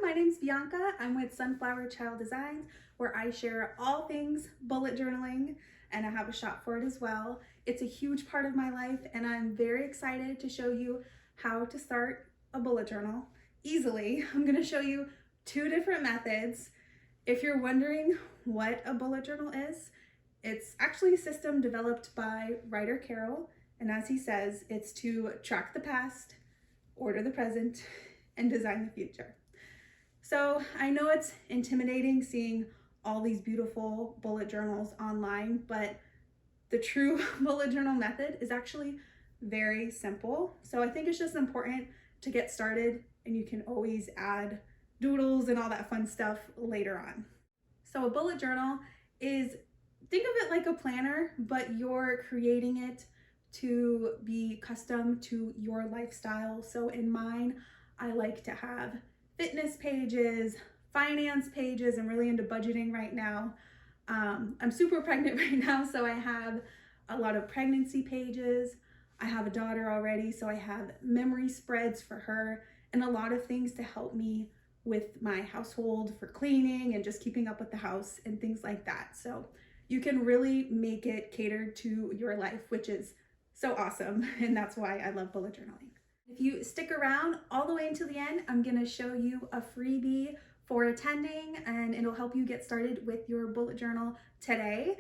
my name's Bianca. I'm with Sunflower Child Designs, where I share all things bullet journaling, and I have a shop for it as well. It's a huge part of my life, and I'm very excited to show you how to start a bullet journal easily. I'm going to show you two different methods. If you're wondering what a bullet journal is, it's actually a system developed by writer Carol, and as he says, it's to track the past, order the present, and design the future. So I know it's intimidating seeing all these beautiful bullet journals online, but the true bullet journal method is actually very simple. So I think it's just important to get started, and you can always add doodles and all that fun stuff later on. So a bullet journal is, think of it like a planner, but you're creating it to be custom to your lifestyle. So in mine, I like to have fitness pages, finance pages. I'm really into budgeting right now. I'm super pregnant right now, so I have a lot of pregnancy pages. I have a daughter already, so I have memory spreads for her and a lot of things to help me with my household for cleaning and just keeping up with the house and things like that. So you can really make it catered to your life, which is so awesome. And that's why I love bullet journaling. If you stick around all the way until the end, I'm gonna show you a freebie for attending, and it'll help you get started with your bullet journal today.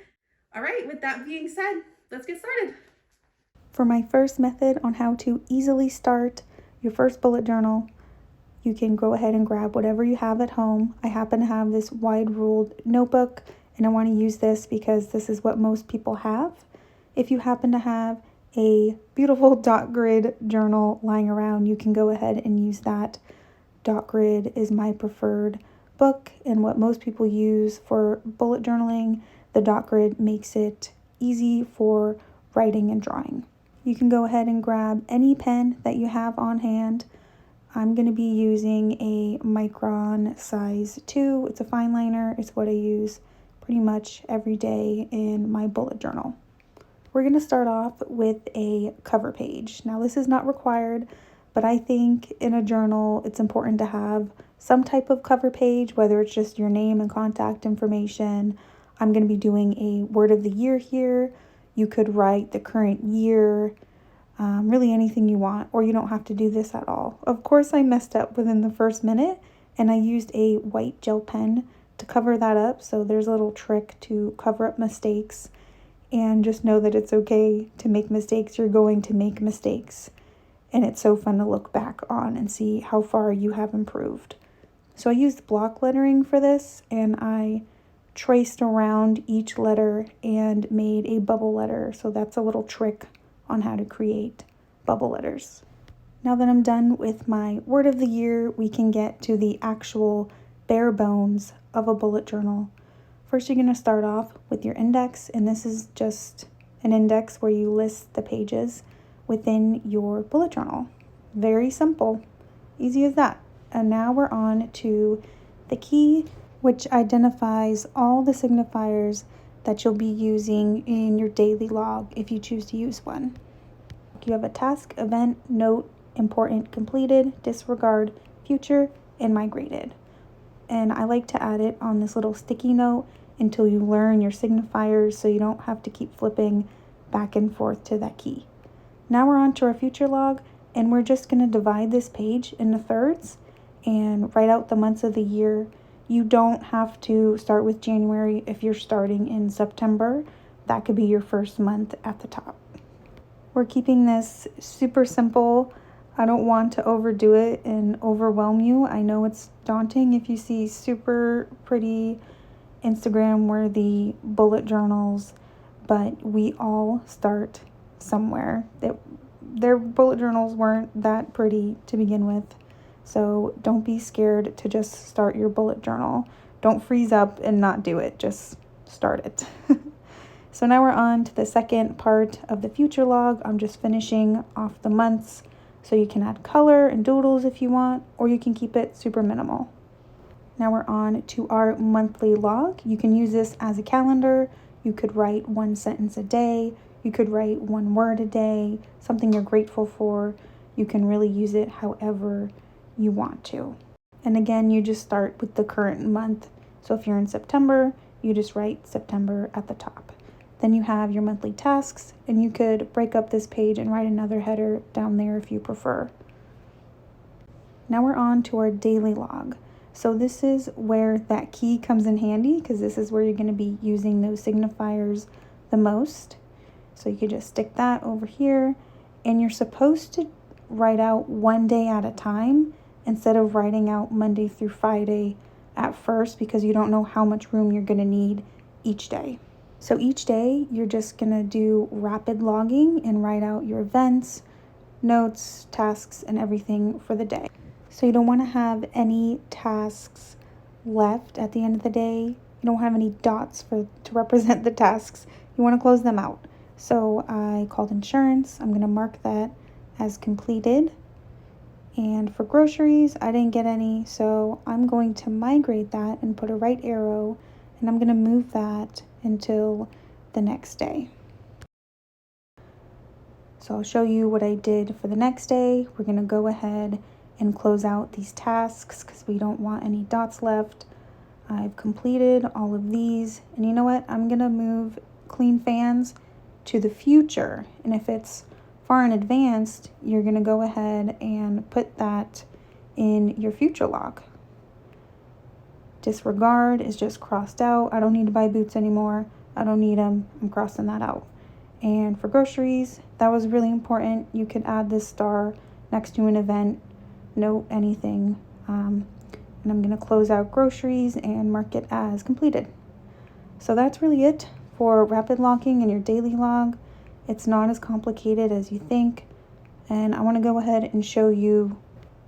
All right, with that being said, let's get started. For my first method on how to easily start your first bullet journal, you can go ahead and grab whatever you have at home. I happen to have this wide ruled notebook, and I want to use this because this is what most people have. If you happen to have a beautiful dot grid journal lying around, you can go ahead and use that. Dot grid is my preferred book and what most people use for bullet journaling. The dot grid makes it easy for writing and drawing. You can go ahead and grab any pen that you have on hand. I'm going to be using a Micron size 2. It's a fine liner. It's what I use pretty much every day in my bullet journal. We're going to start off with a cover page. Now, this is not required, but I think in a journal it's important to have some type of cover page, whether it's just your name and contact information. I'm going to be doing a word of the year here. You could write the current year, really anything you want, or you don't have to do this at all. Of course, I messed up within the first minute, and I used a white gel pen to cover that up. So there's a little trick to cover up mistakes. And just know that it's okay to make mistakes. You're going to make mistakes. And it's so fun to look back on and see how far you have improved. So I used block lettering for this, and I traced around each letter and made a bubble letter. So that's a little trick on how to create bubble letters. Now that I'm done with my word of the year, we can get to the actual bare bones of a bullet journal. First, you're going to start off with your index, and this is just an index where you list the pages within your bullet journal. Very simple, easy as that. And now we're on to the key, which identifies all the signifiers that you'll be using in your daily log if you choose to use one. You have a task, event, note, important, completed, disregard, future, and migrated. And I like to add it on this little sticky note until you learn your signifiers so you don't have to keep flipping back and forth to that key. Now we're on to our future log, and we're just going to divide this page into thirds and write out the months of the year. You don't have to start with January if you're starting in September. That could be your first month at the top. We're keeping this super simple. I don't want to overdo it and overwhelm you. I know it's daunting if you see super pretty Instagram-worthy bullet journals, but we all start somewhere. Their bullet journals weren't that pretty to begin with, so don't be scared to just start your bullet journal. Don't freeze up and not do it. Just start it. So now we're on to the second part of the future log. I'm just finishing off the months. So you can add color and doodles if you want, or you can keep it super minimal. Now we're on to our monthly log. You can use this as a calendar. You could write one sentence a day. You could write one word a day, something you're grateful for. You can really use it however you want to. And again, you just start with the current month. So if you're in September, you just write September at the top. Then you have your monthly tasks, and you could break up this page and write another header down there if you prefer. Now we're on to our daily log. So this is where that key comes in handy, because this is where you're going to be using those signifiers the most. So you could just stick that over here, and you're supposed to write out one day at a time instead of writing out Monday through Friday at first, because you don't know how much room you're going to need each day. So each day you're just going to do rapid logging and write out your events, notes, tasks, and everything for the day. So you don't want to have any tasks left at the end of the day. You don't have any dots to represent the tasks. You want to close them out. So I called insurance. I'm going to mark that as completed. And for groceries, I didn't get any, so I'm going to migrate that and put a right arrow, and I'm going to move that until the next day. So I'll show you what I did for the next day. We're going to go ahead and close out these tasks because we don't want any dots left. I've completed all of these, and you know what? I'm going to move clean fans to the future, and if it's far in advance, you're going to go ahead and put that in your future log. Disregard is just crossed out. I don't need to buy boots anymore. I don't need them. I'm crossing that out. And for groceries, that was really important. You could add this star next to an event, note anything. And I'm going to close out groceries and mark it as completed. So that's really it for rapid logging in your daily log. It's not as complicated as you think. And I want to go ahead and show you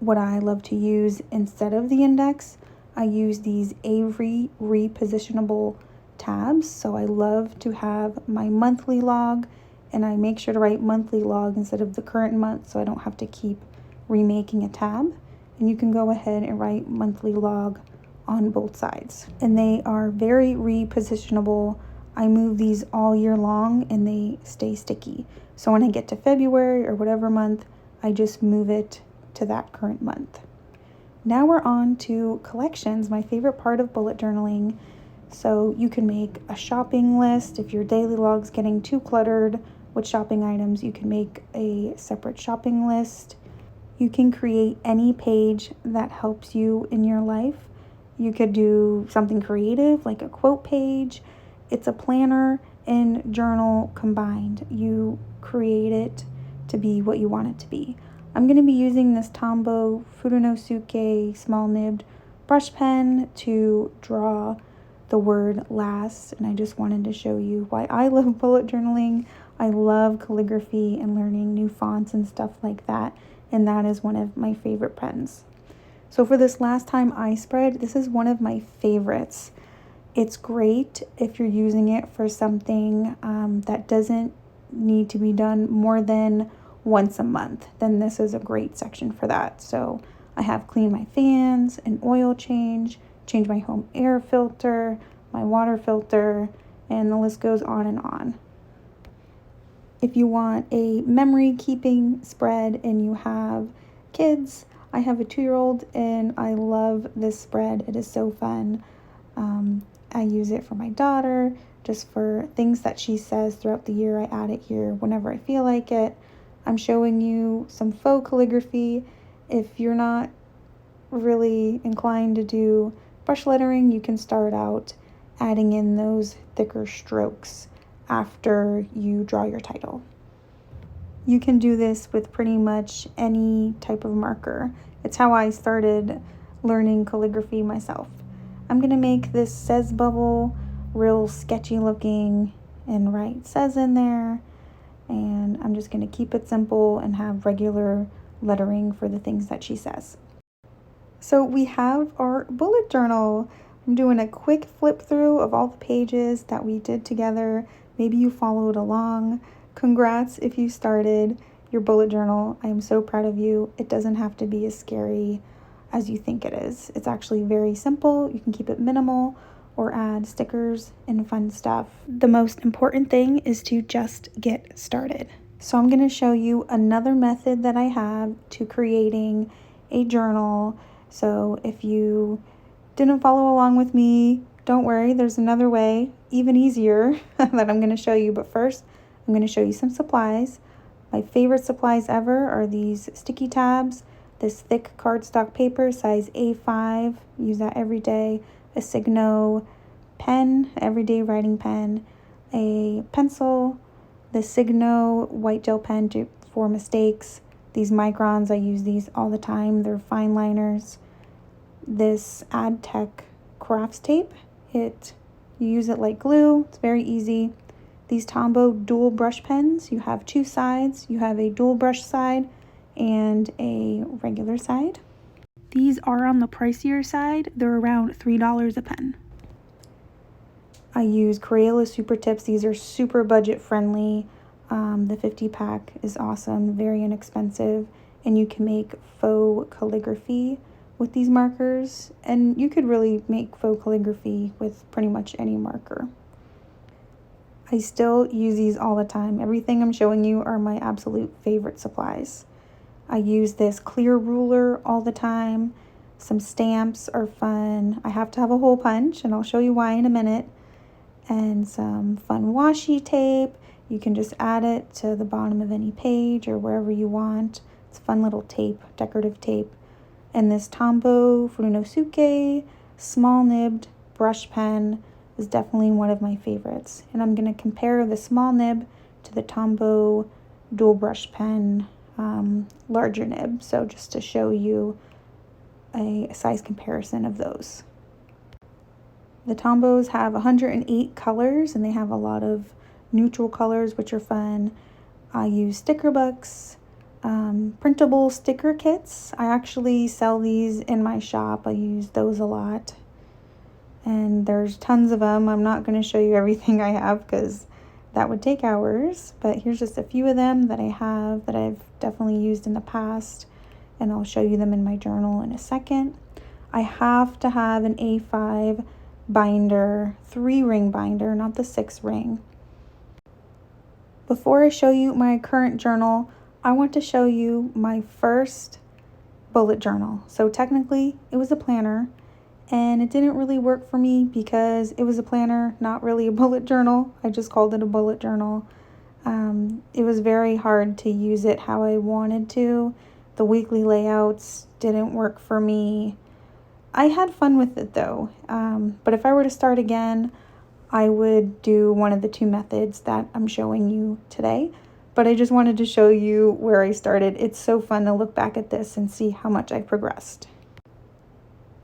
what I love to use instead of the index. I use these Avery repositionable tabs. So I love to have my monthly log, and I make sure to write monthly log instead of the current month so I don't have to keep remaking a tab. And you can go ahead and write monthly log on both sides. And they are very repositionable. I move these all year long and they stay sticky. So when I get to February or whatever month, I just move it to that current month. Now we're on to collections, my favorite part of bullet journaling. So you can make a shopping list. If your daily log's getting too cluttered with shopping items, you can make a separate shopping list. You can create any page that helps you in your life. You could do something creative like a quote page. It's a planner and journal combined. You create it to be what you want it to be. I'm going to be using this Tombow Furunosuke small nibbed brush pen to draw the word last, and I just wanted to show you why I love bullet journaling. I love calligraphy and learning new fonts and stuff like that, and that is one of my favorite pens. So for this last time I spread, this is one of my favorites. It's great if you're using it for something that doesn't need to be done more than once a month. Then this is a great section for that. So I have cleaned my fans, an oil change my home air filter, my water filter, and the list goes on and on. If you want a memory keeping spread and you have kids, I have a 2-year-old and I love this spread. It is so fun. I use it for my daughter, just for things that she says throughout the year. I add it here whenever I feel like it. I'm showing you some faux calligraphy. If you're not really inclined to do brush lettering, you can start out adding in those thicker strokes after you draw your title. You can do this with pretty much any type of marker. It's how I started learning calligraphy myself. I'm going to make this says bubble real sketchy looking and write says in there. And I'm just going to keep it simple and have regular lettering for the things that she says. So we have our bullet journal. I'm doing a quick flip through of all the pages that we did together. Maybe you followed along. Congrats if you started your bullet journal. I am so proud of you. It doesn't have to be as scary as you think it is. It's actually very simple. You can keep it minimal or add stickers and fun stuff. The most important thing is to just get started. So I'm going to show you another method that I have to creating a journal. So if you didn't follow along with me, don't worry, there's another way, even easier, that I'm going to show you. But first, I'm going to show you some supplies. My favorite supplies ever are these sticky tabs, this thick cardstock paper, size A5, use that every day, a Signo pen, everyday writing pen, a pencil, the Signo white gel pen for mistakes. These microns, I use these all the time, they're fine liners. This AdTech crafts tape, you use it like glue, it's very easy. These Tombow dual brush pens, you have two sides. You have a dual brush side and a regular side. These are on the pricier side. They're around $3 a pen. I use Crayola Super Tips. These are super budget friendly. The 50 pack is awesome, very inexpensive, and you can make faux calligraphy with these markers, and you could really make faux calligraphy with pretty much any marker. I still use these all the time. Everything I'm showing you are my absolute favorite supplies. I use this clear ruler all the time. Some stamps are fun. I have to have a hole punch, and I'll show you why in a minute. And some fun washi tape. You can just add it to the bottom of any page or wherever you want. It's fun little tape, decorative tape. And this Tombow Furunosuke small nibbed brush pen is definitely one of my favorites. And I'm going to compare the small nib to the Tombow dual brush pen larger nib. So just to show you a size comparison of those. The Tombows have 108 colors, and they have a lot of neutral colors, which are fun. I use sticker books, printable sticker kits. I actually sell these in my shop. I use those a lot. And there's tons of them. I'm not going to show you everything I have because that would take hours. But here's just a few of them that I have that I've definitely used in the past. And I'll show you them in my journal in a second. I have to have an A5 binder, 3-ring binder, not the 6-ring. Before I show you my current journal, I want to show you my first bullet journal. So technically it was a planner, and it didn't really work for me because it was a planner, not really a bullet journal. I just called it a bullet journal. It was very hard to use it how I wanted to. The weekly layouts didn't work for me. I had fun with it though, but if I were to start again, I would do one of the two methods that I'm showing you today. But I just wanted to show you where I started. It's so fun to look back at this and see how much I've progressed.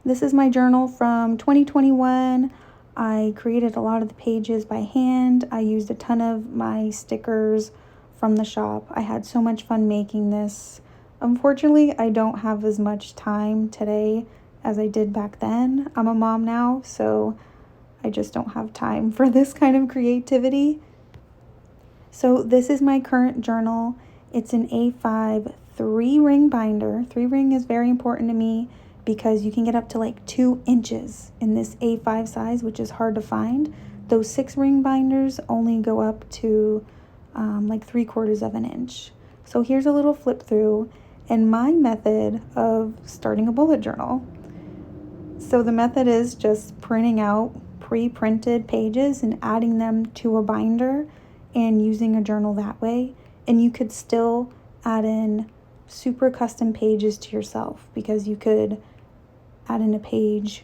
This is my journal from 2021. I created a lot of the pages by hand. I used a ton of my stickers from the shop. I had so much fun making this. Unfortunately, I don't have as much time today as I did back then. I'm a mom now, so I just don't have time for this kind of creativity. So this is my current journal. It's an A5 3-ring binder. 3-ring is very important to me because you can get up to like 2 inches in this A5 size, which is hard to find. Those 6-ring binders only go up to like 3/4 of an inch. So here's a little flip through and my method of starting a bullet journal. So the method is just printing out pre-printed pages and adding them to a binder and using a journal that way. And you could still add in super custom pages to yourself, because you could add in a page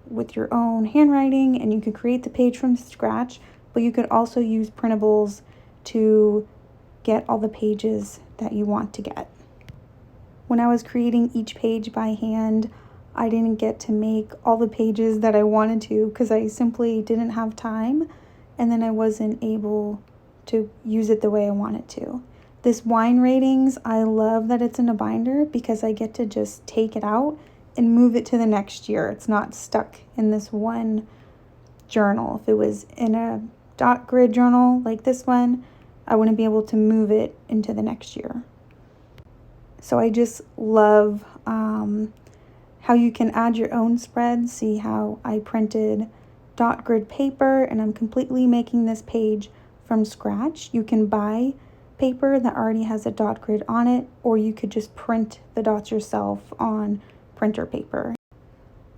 with your own handwriting and you could create the page from scratch, but you could also use printables to get all the pages that you want to get. When I was creating each page by hand, I didn't get to make all the pages that I wanted to because I simply didn't have time, and then I wasn't able to use it the way I wanted to. This wine ratings, I love that it's in a binder because I get to just take it out and move it to the next year. It's not stuck in this one journal. If it was in a dot grid journal like this one, I wouldn't be able to move it into the next year. So I just love how you can add your own spreads. See how I printed dot grid paper and I'm completely making this page from scratch. You can buy paper that already has a dot grid on it, or you could just print the dots yourself on printer paper.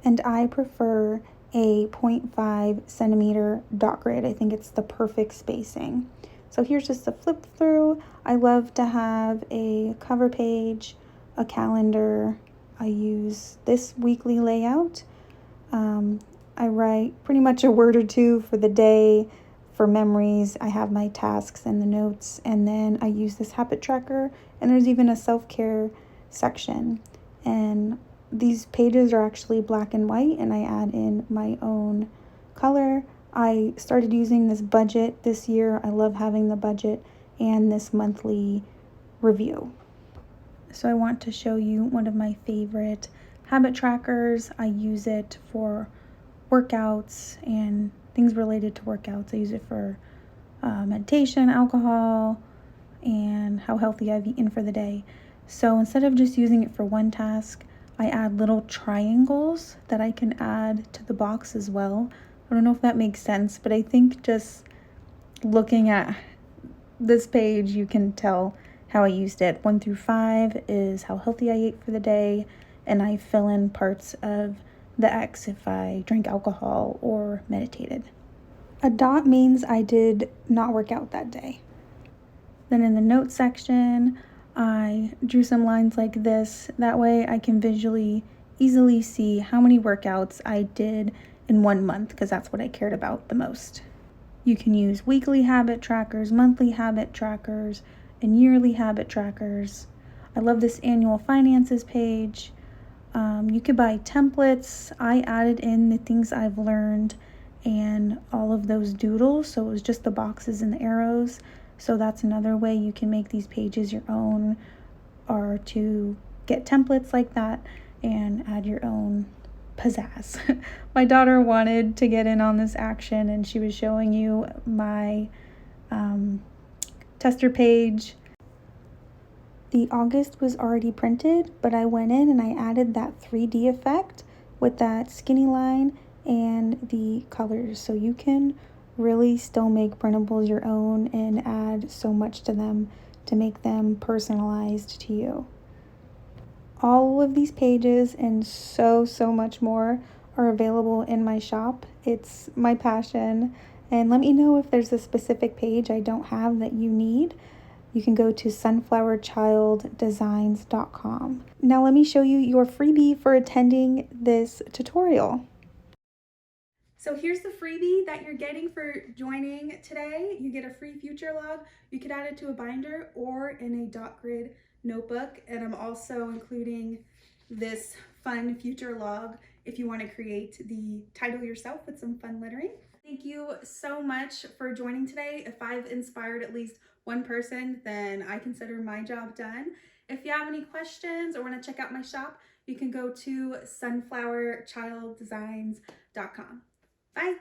And I prefer a 0.5 centimeter dot grid. I think it's the perfect spacing. So here's just a flip through. I love to have a cover page, a calendar. I use this weekly layout. I write pretty much a word or two for the day. For memories, I have my tasks and the notes, and then I use this habit tracker, and there's even a self-care section. And these pages are actually black and white, and I add in my own color. I started using this budget this year. I love having the budget and this monthly review. So I want to show you one of my favorite habit trackers. I use it for workouts and things related to workouts. I use it for meditation, alcohol, and how healthy I've eaten for the day. So instead of just using it for one task, I add little triangles that I can add to the box as well. I don't know if that makes sense, but I think just looking at this page, you can tell how I used it. 1 through 5 is how healthy I ate for the day, and I fill in parts of the X if I drank alcohol or meditated. A dot means I did not work out that day. Then in the notes section, I drew some lines like this. That way I can visually easily see how many workouts I did in 1 month, because that's what I cared about the most. You can use weekly habit trackers, monthly habit trackers, and yearly habit trackers. I love this annual finances page. You could buy templates. I added in the things I've learned and all of those doodles, so it was just the boxes and the arrows. So that's another way you can make these pages your own, or to get templates like that and add your own pizzazz. My daughter wanted to get in on this action, and she was showing you my tester page. The August was already printed, but I went in and I added that 3D effect with that skinny line and the colors, so you can really still make printables your own and add so much to them to make them personalized to you. All of these pages and so much more are available in my shop. It's my passion, and let me know if there's a specific page I don't have that you need. You can go to sunflowerchilddesigns.com. Now let me show you your freebie for attending this tutorial. So here's the freebie that you're getting for joining today. You get a free future log. You could add it to a binder or in a dot grid notebook. And I'm also including this fun future log if you want to create the title yourself with some fun lettering. Thank you so much for joining today. If I've inspired at least one person, then I consider my job done. If you have any questions or want to check out my shop, you can go to sunflowerchilddesigns.com. Bye.